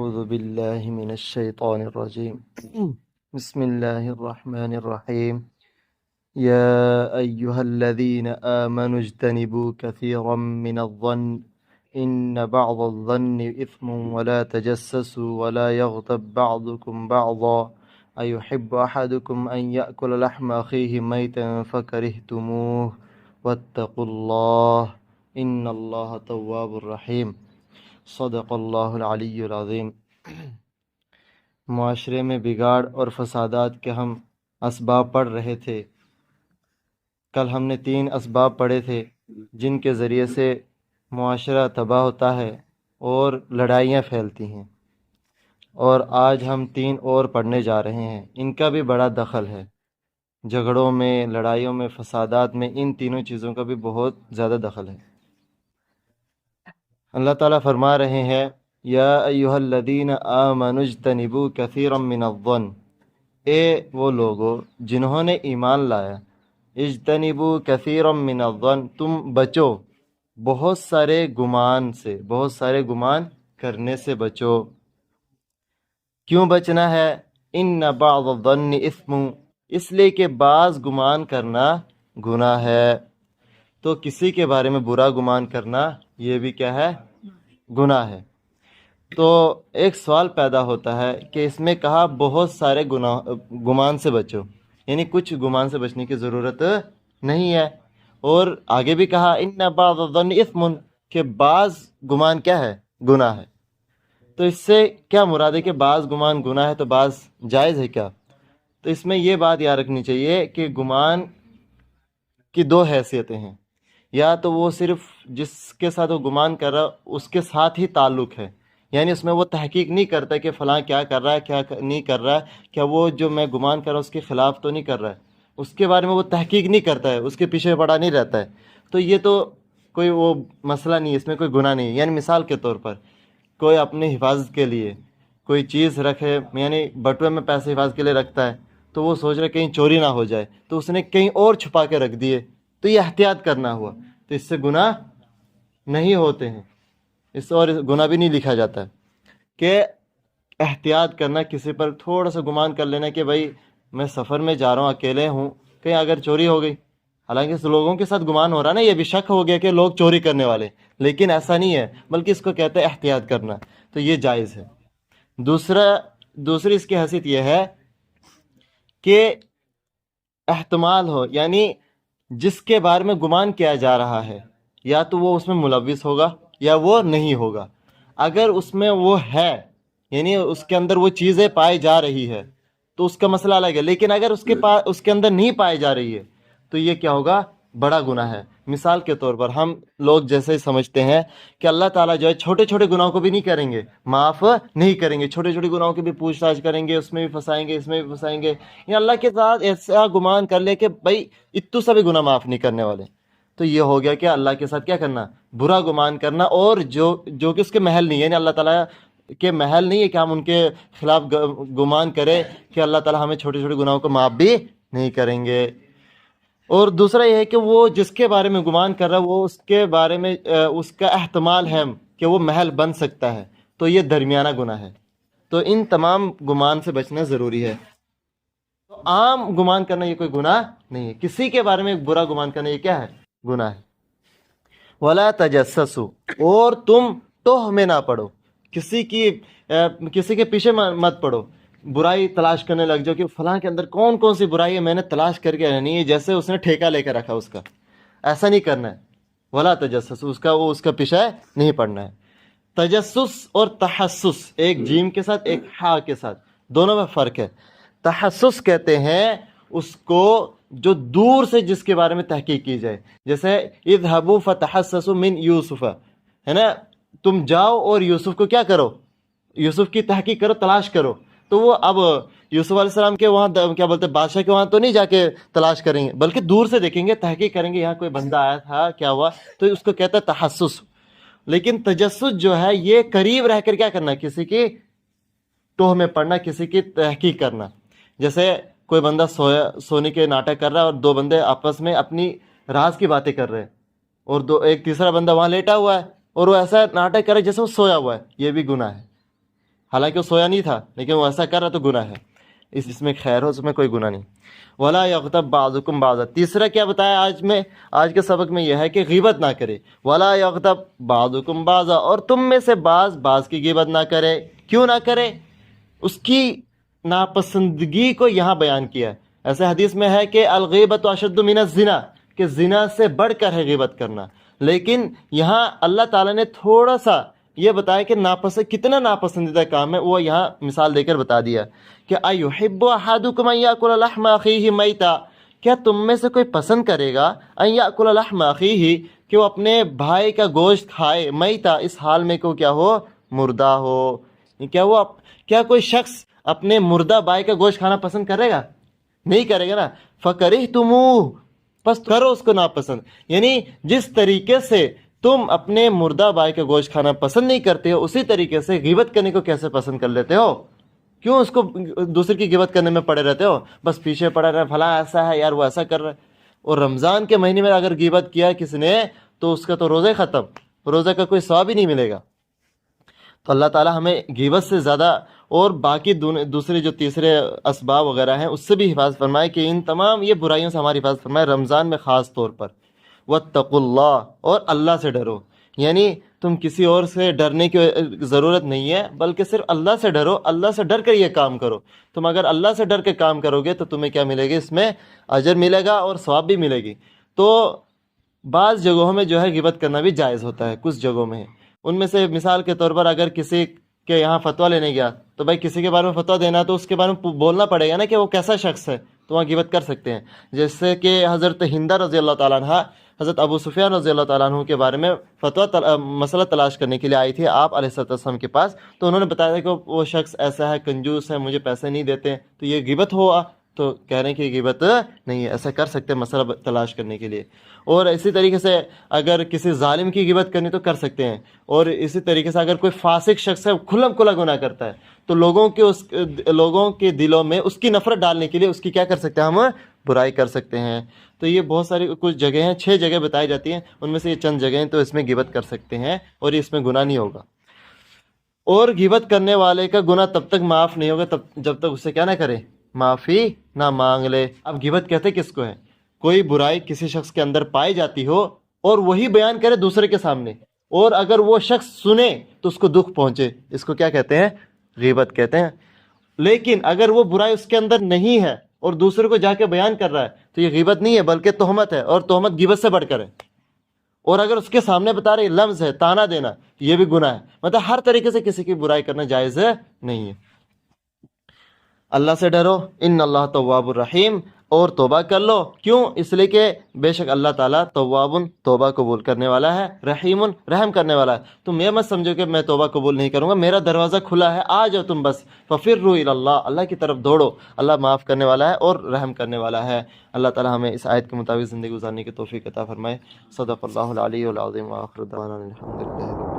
أعوذ بالله من الشيطان الرجيم بسم الله الرحمن الرحيم يا أيها الذين آمنوا اجتنبوا كثيرا من الظن إن بعض الظن إثم ولا تجسسوا ولا يغتب بعضكم بعضا أيحب أحدكم أن يأكل لحم أخيه ميتا فكرهتموه واتقوا الله إن الله تواب الرحيم صدق اللہ العلی العظیم۔ معاشرے میں بگاڑ اور فسادات کے ہم اسباب پڑھ رہے تھے۔ کل ہم نے 3 اسباب پڑھے تھے جن کے ذریعے سے معاشرہ تباہ ہوتا ہے اور لڑائیاں پھیلتی ہیں، اور آج ہم 3 اور پڑھنے جا رہے ہیں۔ ان کا بھی بڑا دخل ہے، جھگڑوں میں، لڑائیوں میں، فسادات میں، ان تینوں چیزوں کا بھی بہت زیادہ دخل ہے۔ اللہ تعالیٰ فرما رہے ہیں یا ایھا الذین آمنوا اجتنبوا کثیرا من الظن، اے وہ لوگو جنہوں نے ایمان لایا، اجتنبوا کثیرا من الظن، تم بچو بہت سارے گمان سے، بہت سارے گمان کرنے سے بچو۔ کیوں بچنا ہے؟ ان بعض الظن اثم، اس لیے کہ بعض گمان کرنا گناہ ہے۔ تو کسی کے بارے میں برا گمان کرنا یہ بھی کیا ہے؟ گناہ ہے۔ تو ایک سوال پیدا ہوتا ہے کہ اس میں کہا بہت سارے گمان سے بچو، یعنی کچھ گمان سے بچنے کی ضرورت نہیں ہے، اور آگے بھی کہا ان بعض الظن اثم، کہ بعض گمان کیا ہے؟ گناہ ہے۔ تو اس سے کیا مراد ہے کہ بعض گمان گناہ ہے تو بعض جائز ہے کیا؟ تو اس میں یہ بات یاد رکھنی چاہیے کہ گمان کی 2 حیثیتیں ہیں، یا تو وہ صرف جس کے ساتھ وہ گمان کر رہا اس کے ساتھ ہی تعلق ہے، یعنی اس میں وہ تحقیق نہیں کرتا کہ فلاں کیا کر رہا ہے، کیا نہیں کر رہا ہے، کیا وہ جو میں گمان کر رہا ہوں اس کے خلاف تو نہیں کر رہا ہے، اس کے بارے میں وہ تحقیق نہیں کرتا ہے، اس کے پیچھے پڑا نہیں رہتا ہے، تو یہ تو کوئی وہ مسئلہ نہیں ہے، اس میں کوئی گناہ نہیں ہے۔ یعنی مثال کے طور پر کوئی اپنی حفاظت کے لیے کوئی چیز رکھے، یعنی بٹوے میں پیسے حفاظت کے لیے رکھتا ہے، تو وہ سوچ رہا ہے کہیں چوری نہ ہو جائے، تو اس نے کہیں اور چھپا کے رکھ دیے، تو یہ احتیاط کرنا ہوا، تو اس سے گناہ نہیں ہوتے ہیں، اس اور گناہ بھی نہیں لکھا جاتا ہے۔ کہ احتیاط کرنا، کسی پر تھوڑا سا گمان کر لینا کہ بھائی میں سفر میں جا رہا ہوں، اکیلے ہوں، کہیں اگر چوری ہو گئی، حالانکہ لوگوں کے ساتھ گمان ہو رہا نا، یہ بھی شک ہو گیا کہ لوگ چوری کرنے والے، لیکن ایسا نہیں ہے، بلکہ اس کو کہتے ہیں احتیاط کرنا، تو یہ جائز ہے۔ دوسری اس کی حیثیت یہ ہے کہ احتمال ہو، یعنی جس کے بارے میں گمان کیا جا رہا ہے یا تو وہ اس میں ملوث ہوگا یا وہ نہیں ہوگا۔ اگر اس میں وہ ہے، یعنی اس کے اندر وہ چیزیں پائی جا رہی ہے تو اس کا مسئلہ الگ ہے، لیکن اگر اس کے اندر نہیں پائی جا رہی ہے تو یہ کیا ہوگا؟ بڑا گناہ ہے۔ مثال کے طور پر ہم لوگ جیسے سمجھتے ہیں کہ اللہ تعالیٰ جو ہے چھوٹے چھوٹے گناہوں کو بھی نہیں کریں گے، معاف نہیں کریں گے، چھوٹے چھوٹے گناہوں کی بھی پوچھ تاچھ کریں گے، اس میں بھی پھنسائیں گے، اس میں بھی پھنسائیں گے، یعنی اللہ کے ساتھ ایسا گمان کر لے کہ بھائی اتو سا بھی گناہ معاف نہیں کرنے والے، تو یہ ہو گیا کہ اللہ کے ساتھ کیا کرنا؟ برا گمان کرنا، اور جو کہ اس کے محل نہیں، یعنی اللہ تعالیٰ کے محل نہیں ہے کہ ہم ان کے خلاف گمان کریں کہ اللہ تعالیٰ ہمیں چھوٹے چھوٹے گناہوں کو معاف بھی نہیں کریں گے۔ اور دوسرا یہ ہے کہ وہ جس کے بارے میں گمان کر رہا ہے وہ اس کے بارے میں اس کا احتمال ہے کہ وہ محل بن سکتا ہے، تو یہ درمیانہ گناہ ہے۔ تو ان تمام گمان سے بچنا ضروری ہے۔ تو عام گمان کرنا یہ کوئی گناہ نہیں ہے، کسی کے بارے میں برا گمان کرنا یہ کیا ہے؟ گناہ ہے۔ وَلَا تَجَسَّسُوا، اور تم توہ میں نہ پڑو، کسی کے پیچھے مت پڑو، برائی تلاش کرنے لگ جاؤ کہ فلاں کے اندر کون کون سی برائی ہے میں نے تلاش کر کے رہنی ہے، جیسے اس نے ٹھیکہ لے کے رکھا اس کا، ایسا نہیں کرنا ہے۔ وَلَا تَجَسَّسُوا، اس کا پیچھے نہیں پڑنا ہے۔ تجسس اور تحسس، ایک جیم کے ساتھ ایک ہا کے ساتھ، دونوں میں فرق ہے۔ تحسس کہتے ہیں اس کو جو دور سے جس کے بارے میں تحقیق کی جائے، جیسے اذهبوا فتحسسوا من یوسف، ہے نا، تم جاؤ اور یوسف کو کیا کرو؟ یوسف کی تحقیق کرو، تلاش کرو۔ تو وہ اب یوسف علیہ السلام کے وہاں کیا بولتے ہیں، بادشاہ کے وہاں تو نہیں جا کے تلاش کریں گے، بلکہ دور سے دیکھیں گے، تحقیق کریں گے یہاں کوئی بندہ آیا تھا، کیا ہوا، تو اس کو کہتا ہے تحسس۔ لیکن تجسس جو ہے یہ قریب رہ کر کیا کرنا، کسی کی ٹوہ میں پڑنا، کسی کی تحقیق کرنا۔ جیسے کوئی بندہ سونے کے ناٹک کر رہا ہے اور 2 بندے آپس میں اپنی راز کی باتیں کر رہے ہیں، اور ایک تیسرا بندہ وہاں لیٹا ہوا ہے اور وہ ایسا ناٹک کر رہا ہے جیسے وہ سویا ہوا ہے، یہ بھی گناہ ہے۔ حالانکہ وہ سویا نہیں تھا لیکن وہ ایسا کر رہا تو گناہ ہے، اس میں خیر ہو، اس میں کوئی گناہ نہیں۔ ولا یغتب بعضکم بعضا، تیسرا کیا بتایا آج کے سبق میں یہ ہے کہ غیبت نہ کرے۔ ولا یغتب بعضکم بعضا، اور تم میں سے بعض کی غیبت نہ کرے۔ کیوں نہ کرے؟ اس کی ناپسندگی کو یہاں بیان کیا ہے۔ ایسے حدیث میں ہے کہ الغیبت اشد من الزنا، کہ زنا سے بڑھ کر ہے غیبت کرنا، لیکن یہاں اللہ تعالیٰ نے تھوڑا سا یہ بتایا کہ کتنا ناپسندیدہ کام ہے، وہ یہاں مثال دے کر بتا دیا کہ ایحب احدکم ان یاکل لحم اخیہ میتا، کیا تم میں سے کوئی پسند کرے گا ان یاکل لحم اخیہ، کہ وہ اپنے بھائی کا گوشت کھائے، میتا اس حال میں کہ وہ کیا ہو، مردہ ہو۔ کیا کوئی شخص اپنے مردہ بھائی کا گوشت کھانا پسند کرے گا؟ نہیں کرے گا نا۔ فکرہتموہ، پس کرو اس کو ناپسند۔ یعنی جس طریقے سے تم اپنے مردہ بھائی کا گوشت کھانا پسند نہیں کرتے ہو، اسی طریقے سے غیبت کرنے کو کیسے پسند کر لیتے ہو؟ کیوں اس کو دوسرے کی غیبت کرنے میں پڑے رہتے ہو؟ بس پیچھے پڑے رہے، فلاں ایسا ہے یار، وہ ایسا کر رہا ہے۔ اور رمضان کے مہینے میں اگر غیبت کیا کسی نے تو اس کا تو روزہ ہی ختم، روزہ کا کوئی ثواب ہی نہیں ملے گا۔ تو اللہ تعالیٰ ہمیں غیبت سے زیادہ اور باقی دوسرے جو تیسرے اسباب وغیرہ ہیں اس سے بھی حفاظت فرمائے، کہ ان تمام یہ برائیوں سے ہماری حفاظت فرمائے، رمضان میں خاص طور پر۔ واتقوا اللہ، اور اللہ سے ڈرو، یعنی تم کسی اور سے ڈرنے کی ضرورت نہیں ہے، بلکہ صرف اللہ سے ڈرو، اللہ سے ڈر کر یہ کام کرو۔ تم اگر اللہ سے ڈر کے کام کرو گے تو تمہیں کیا ملے گی؟ اس میں اجر ملے گا اور ثواب بھی ملے گی۔ تو بعض جگہوں میں جو ہے غیبت کرنا بھی جائز ہوتا ہے، کچھ جگہوں میں ہے۔ ان میں سے مثال کے طور پر اگر کسی کے یہاں فتویٰ لینے گیا تو بھائی کسی کے بارے میں فتویٰ دینا تو اس کے بارے میں بولنا پڑے گا نا کہ وہ کیسا شخص ہے، تو وہاں غیبت کر سکتے ہیں۔ جیسے کہ حضرت ہندہ رضی اللہ تعالیٰ عنہ حضرت ابو سفیان رضی اللہ تعالیٰ عنہ کے بارے میں مسئلہ تلاش کرنے کے لیے آئی تھی آپ علیہ السلام کے پاس، تو انہوں نے بتایا کہ وہ شخص ایسا ہے، کنجوس ہے، مجھے پیسے نہیں دیتے، تو یہ غیبت ہوا؟ تو کہہ رہے ہیں کہ غیبت نہیں ہے، ایسا کر سکتے ہیں مسئلہ تلاش کرنے کے لیے۔ اور اسی طریقے سے اگر کسی ظالم کی غیبت کرنی تو کر سکتے ہیں۔ اور اسی طریقے سے اگر کوئی فاسق شخص ہے، کھلا کھلا گناہ کرتا ہے، تو لوگوں کے دلوں میں اس کی نفرت ڈالنے کے لیے اس کی کیا کر سکتے ہیں؟ ہم برائی کر سکتے ہیں۔ تو یہ بہت ساری کچھ جگہیں ہیں، 6 جگہ بتائی جاتی ہیں، ان میں سے یہ چند جگہیں، تو اس میں غیبت کر سکتے ہیں اور اس میں گناہ نہیں ہوگا۔ اور غیبت کرنے والے کا گناہ تب تک معاف نہیں ہوگا جب تک اسے کیا نہ کرے، معافی نہ مانگ لے۔ اب غیبت کہتے کس کو ہے؟ کوئی برائی کسی شخص کے اندر پائی جاتی ہو اور وہی بیان کرے دوسرے کے سامنے، اور اگر وہ شخص سنے تو اس کو دکھ پہنچے، اس کو کیا کہتے ہیں؟ غیبت کہتے ہیں۔ لیکن اگر وہ برائی اس کے اندر نہیں ہے اور دوسرے کو جا کے بیان کر رہا ہے تو یہ غیبت نہیں ہے بلکہ تہمت ہے، اور تہمت غیبت سے بڑھ کر ہے۔ اور اگر اس کے سامنے بتا رہے لفظ ہے، تانا دینا، یہ بھی گناہ ہے۔ مطلب ہر طریقے سے کسی کی برائی کرنا جائز نہیں ہے۔ اللہ سے ڈرو، ان اللہ تواب الرحیم، اور توبہ کر لو۔ کیوں؟ اس لیے کہ بے شک اللہ تعالیٰ تواب، توبہ قبول کرنے والا ہے، رحیم، رحم کرنے والا ہے۔ تم یہ مت سمجھو کہ میں توبہ قبول نہیں کروں گا، میرا دروازہ کھلا ہے، آ جاؤ تم بس، ففروا الی اللہ، اللہ کی طرف دوڑو، اللہ معاف کرنے والا ہے اور رحم کرنے والا ہے۔ اللہ تعالیٰ ہمیں اس آیت کے مطابق زندگی گزارنے کی توفیق عطا فرمائے۔ صدق اللہ العلی العظیم، وآخر دعوانا الحمد للہ۔